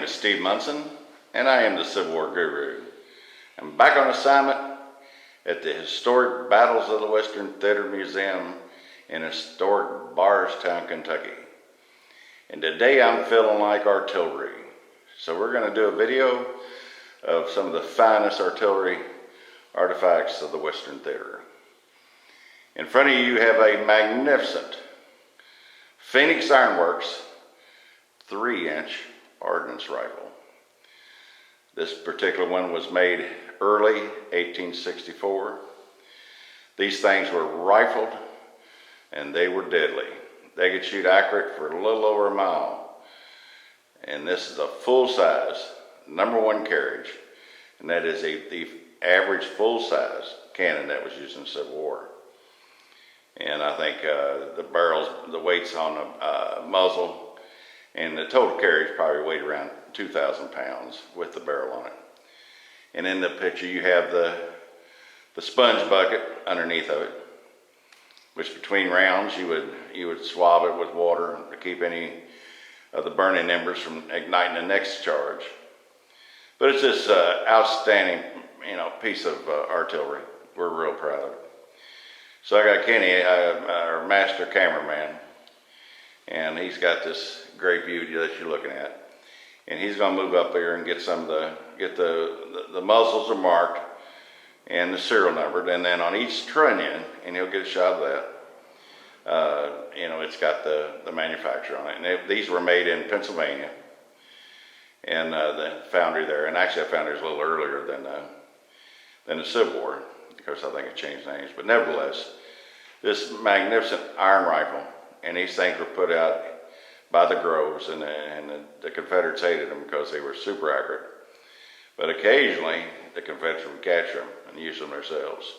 is Steve Munson, and I am the Civil War Guru. I'm back on assignment at the Historic Battles of the Western Theater Museum in Historic Bardstown, Kentucky. And today I'm feeling like artillery. So we're going to do a video of some of the finest artillery artifacts of the Western Theater. In front of you have a magnificent Phoenix Ironworks 3-inch Ordnance rifle. This particular one was made early 1864. These things were rifled and they were deadly. They could shoot accurate for a little over a mile. And this is a full-size, #1 carriage, and that is the average full-size cannon that was used in the Civil War. And I think the barrels, the weights on the muzzle, and the total carriage probably weighed around 2,000 pounds with the barrel on it. And in the picture you have the sponge bucket underneath of it, which between rounds you would swab it with water to keep any of the burning embers from igniting the next charge. But it's this outstanding, piece of artillery. We're real proud of it. So I got Kenny, our master cameraman, and he's got this great view that you're looking at. And he's going to move up there and get the muzzles are marked and the serial numbered, and then on each trunnion, and he'll get a shot of that. It's got the manufacturer on it. And these were made in Pennsylvania, and the foundry there. And actually, that foundry is a little earlier than the Civil War, because I think it changed names. But nevertheless, this magnificent iron rifle, and these things were put out by the Groves, and the Confederates hated them because they were super accurate. But occasionally, the Confederates would catch them and use them themselves.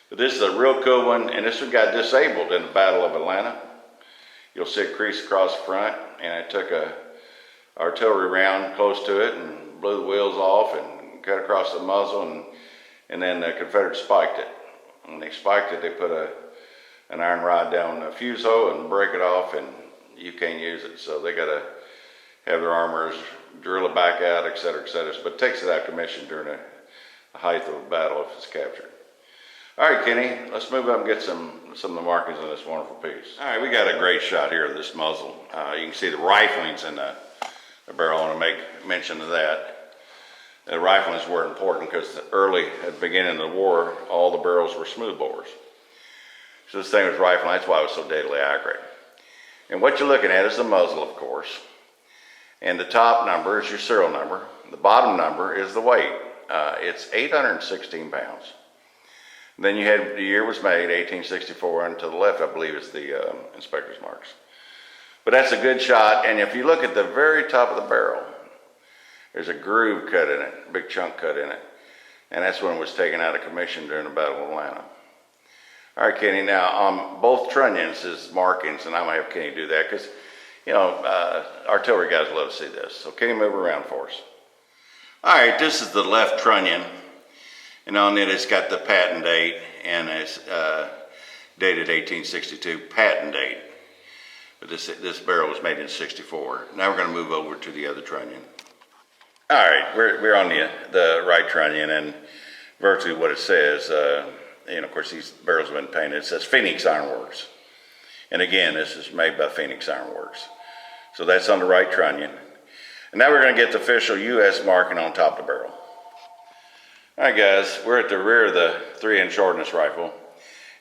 But this is a real cool one, and this one got disabled in the Battle of Atlanta. You'll see a crease across the front, and I took a artillery round close to it and blew the wheels off and cut across the muzzle, and then the Confederates spiked it. When they spiked it, they put an iron rod down the fuse hole and break it off, and you can't use it. So they got to have their armorers drill it back out, et cetera, but it takes it out of commission during the height of a battle if it's captured. All right, Kenny, let's move up and get some of the markings on this wonderful piece. All right, we got a great shot here of this muzzle. You can see the riflings in the barrel. I want to make mention of that. The riflings were important because at the beginning of the war, all the barrels were smooth bores. So this thing was rifling, that's why it was so deadly accurate. And what you're looking at is the muzzle, of course. And the top number is your serial number. The bottom number is the weight. It's 816 pounds. And then you had the year was made, 1864, and to the left, I believe, is the inspector's marks. But that's a good shot, and if you look at the very top of the barrel, there's a groove cut in it, a big chunk cut in it. And that's when it was taken out of commission during the Battle of Atlanta. All right, Kenny, now on both trunnions is markings, and I'm going to have Kenny do that because, artillery guys love to see this. So Kenny, move around for us. All right, this is the left trunnion, and on it it's got the patent date, and it's dated 1862, patent date. But this barrel was made in 64. Now we're going to move over to the other trunnion. All right, we're on the right trunnion, and virtually what it says, of course, these barrels have been painted. It says Phoenix Ironworks. And again, this is made by Phoenix Ironworks. So that's on the right trunnion. And now we're going to get the official U.S. marking on top of the barrel. All right, guys, we're at the rear of the 3-inch Ordnance rifle.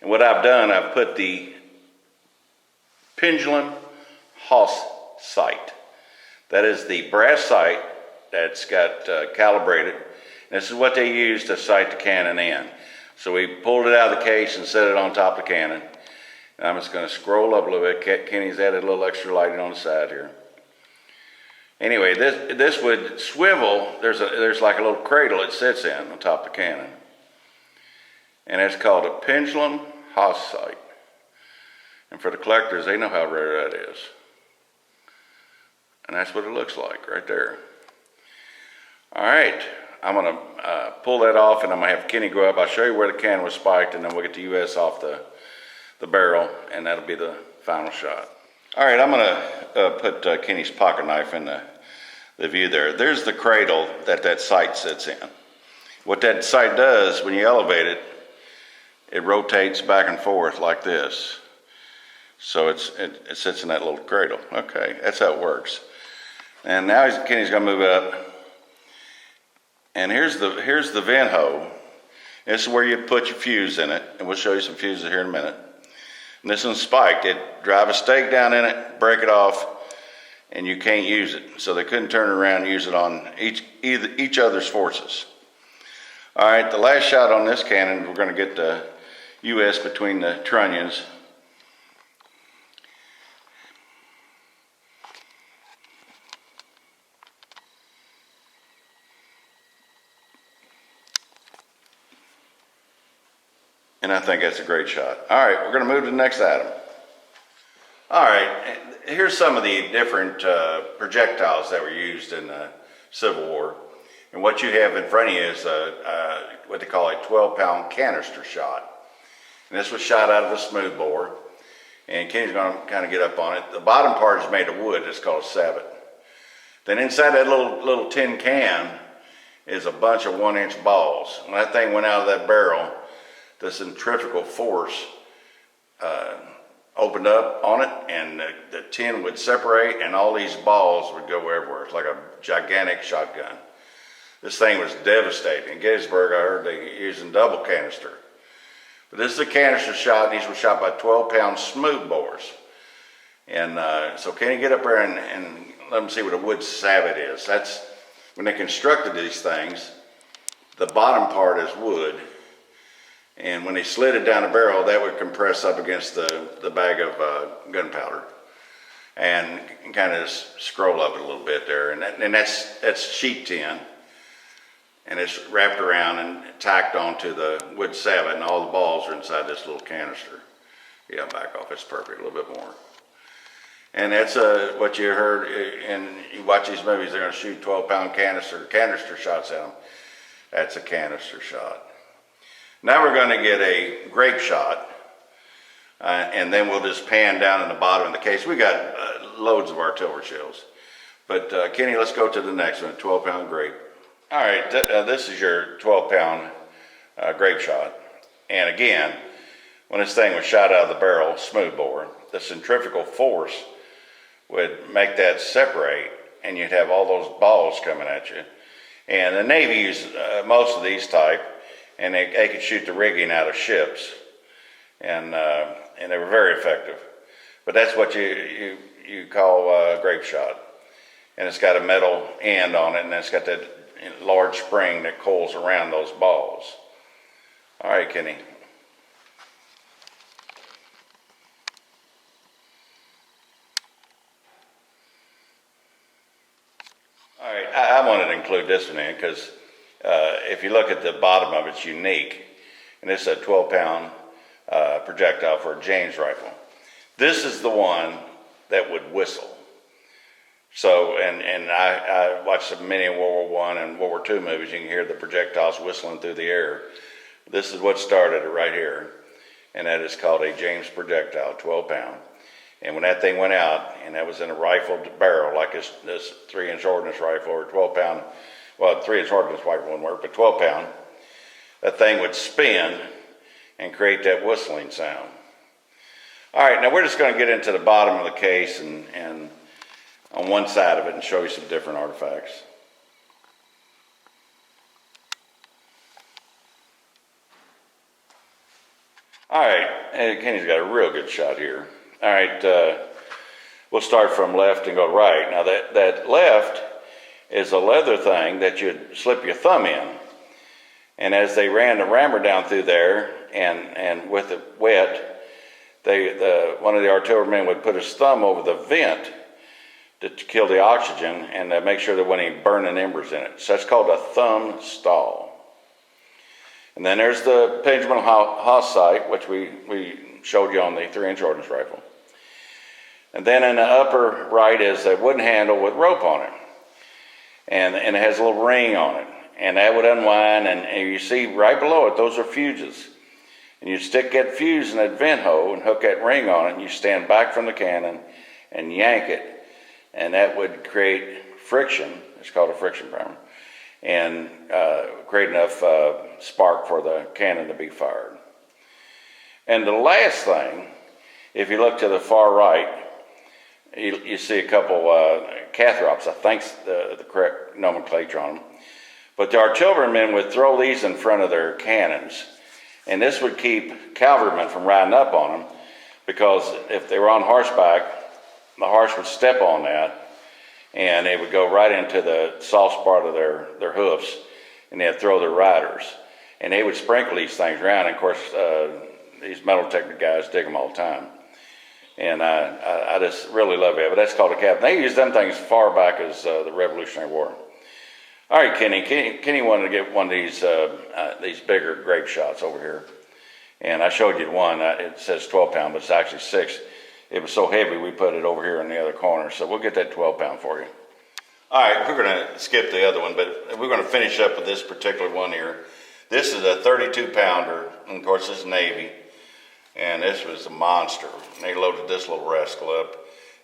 And what I've done, I've put the pendulum Hauss sight. That is the brass sight that's got calibrated. And this is what they use to sight the cannon in. So we pulled it out of the case and set it on top of the cannon. And I'm just going to scroll up a little bit. Kenny's added a little extra lighting on the side here. Anyway, this would swivel. There's like a little cradle it sits in on top of the cannon. And it's called a pendulum Hauss sight. And for the collectors, they know how rare that is. And that's what it looks like right there. All right. I'm going to pull that off, and I'm going to have Kenny go up. I'll show you where the cannon was spiked, and then we'll get the U.S. off the barrel, and that'll be the final shot. All right, I'm going to put Kenny's pocket knife in the the view there. There's the cradle that sight sits in. What that sight does, when you elevate it, it rotates back and forth like this. So it sits in that little cradle. Okay, that's how it works. And now Kenny's gonna move it up. And here's the vent hole. This is where you put your fuse in it, and we'll show you some fuses here in a minute. And this one's spiked. It drive a stake down in it, break it off, and you can't use it. So they couldn't turn it around and use it on each other's forces. All right, the last shot on this cannon, we're going to get the US between the trunnions. And I think that's a great shot. All right, we're going to move to the next item. All right, here's some of the different projectiles that were used in the Civil War. And what you have in front of you is what they call a 12-pound canister shot. And this was shot out of a smooth bore. And Kenny's going to kind of get up on it. The bottom part is made of wood. It's called a sabot. Then inside that little tin can is a bunch of 1-inch balls. When that thing went out of that barrel, the centrifugal force opened up on it, and the tin would separate, and all these balls would go everywhere. It's like a gigantic shotgun. This thing was devastating. In Gettysburg, I heard they were using double canister. But this is a canister shot, and these were shot by 12-pound smooth bores. And so can you get up there and let them see what a wood sabot is? That's when they constructed these things, the bottom part is wood. And when they slid it down the barrel, that would compress up against the bag of gunpowder and kind of scroll up a little bit there. And that's sheet tin. And it's wrapped around and tacked onto the wood sabot, and all the balls are inside this little canister. Yeah, back off, it's perfect, a little bit more. And that's what you heard, and you watch these movies, they're gonna shoot 12-pound canister shots at them. That's a canister shot. Now we're gonna get a grape shot, and then we'll just pan down in the bottom of the case. We got loads of artillery shells. But Kenny, let's go to the next one, 12-pound grape. All right, this is your 12-pound grape shot. And again, when this thing was shot out of the barrel, smooth bore, the centrifugal force would make that separate, and you'd have all those balls coming at you. And the Navy used most of these type, and they could shoot the rigging out of ships, and they were very effective. But that's what you call grape shot. And it's got a metal end on it, and it's got that large spring that coils around those balls. All right, Kenny. All right, I wanted to include this one in because if you look at the bottom of it, it's unique. And it's a 12-pound projectile for a James rifle. This is the one that would whistle. So, and I watched many World War I and World War II movies. You can hear the projectiles whistling through the air. This is what started it right here. And that is called a James projectile, 12-pound. And when that thing went out, and that was in a rifled barrel, like this 3-inch ordnance rifle or 12-pound, well, 3-inch ordnance rifle wouldn't work, but 12-pound, that thing would spin and create that whistling sound. All right, now we're just going to get into the bottom of the case and on one side of it and show you some different artifacts. All right, and Kenny's got a real good shot here. All right, we'll start from left and go right. Now that left is a leather thing that you'd slip your thumb in. And as they ran the rammer down through there and with it wet, one of the artillerymen would put his thumb over the vent to kill the oxygen and make sure there wasn't any burning embers in it. So that's called a thumb stall. And then there's the Benjamin Haas sight, which we showed you on the 3-inch ordnance rifle. And then in the upper right is a wooden handle with rope on it. And it has a little ring on it. And that would unwind, and you see right below it, those are fuses. And you stick that fuse in that vent hole and hook that ring on it, and you stand back from the cannon and yank it. And that would create friction, It's called a friction primer. And create enough spark for the cannon to be fired. And the last thing, if you look to the far right, you see a couple cathrops. I think's the correct nomenclature on them. But the artillerymen would throw these in front of their cannons, and this would keep cavalrymen from riding up on them, because if they were on horseback, the horse would step on that, and they would go right into the soft spot of their hoofs, and they'd throw their riders. And they would sprinkle these things around, and of course, these metal detector guys dig them all the time. And I just really love it. But that's called a cap. They used them things far back as the Revolutionary War. All right, Kenny wanted to get one of these bigger grape shots over here. And I showed you the one. It says 12 pound, but it's actually 6. It was so heavy, we put it over here in the other corner. So we'll get that 12 pound for you. All right, we're going to skip the other one, but we're going to finish up with this particular one here. This is a 32 pounder, and of course this is Navy, and this was a monster. They loaded this little rascal up.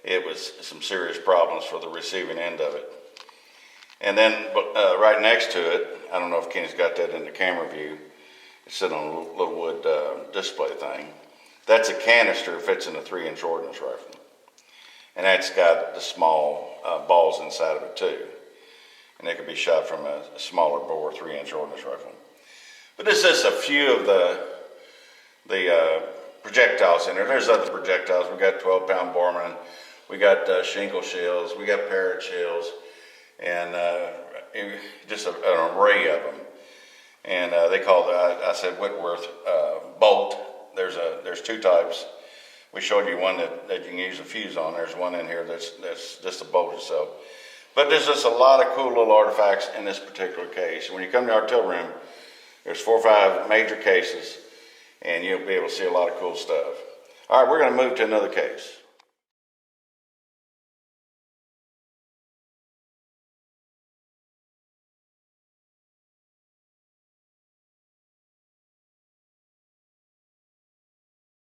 It was some serious problems for the receiving end of it. And then right next to it, I don't know if Kenny's got that in the camera view, it's sitting on a little wood display thing. That's a canister, fits in a 3-inch ordnance rifle. And that's got the small balls inside of it too. And it could be shot from a smaller bore 3-inch ordnance rifle. But this is just a few of the projectiles in there. There's other projectiles. We got 12-pound Borman, we got Schinkel shells, we got Parrott shells, and just an array of them. And they call I said Whitworth bolt. There's 2 types. We showed you one that you can use a fuse on. There's one in here that's just a bolt itself. But there's just a lot of cool little artifacts in this particular case. When you come to artillery room, there's 4 or 5 major cases, and you'll be able to see a lot of cool stuff. All right, we're going to move to another case.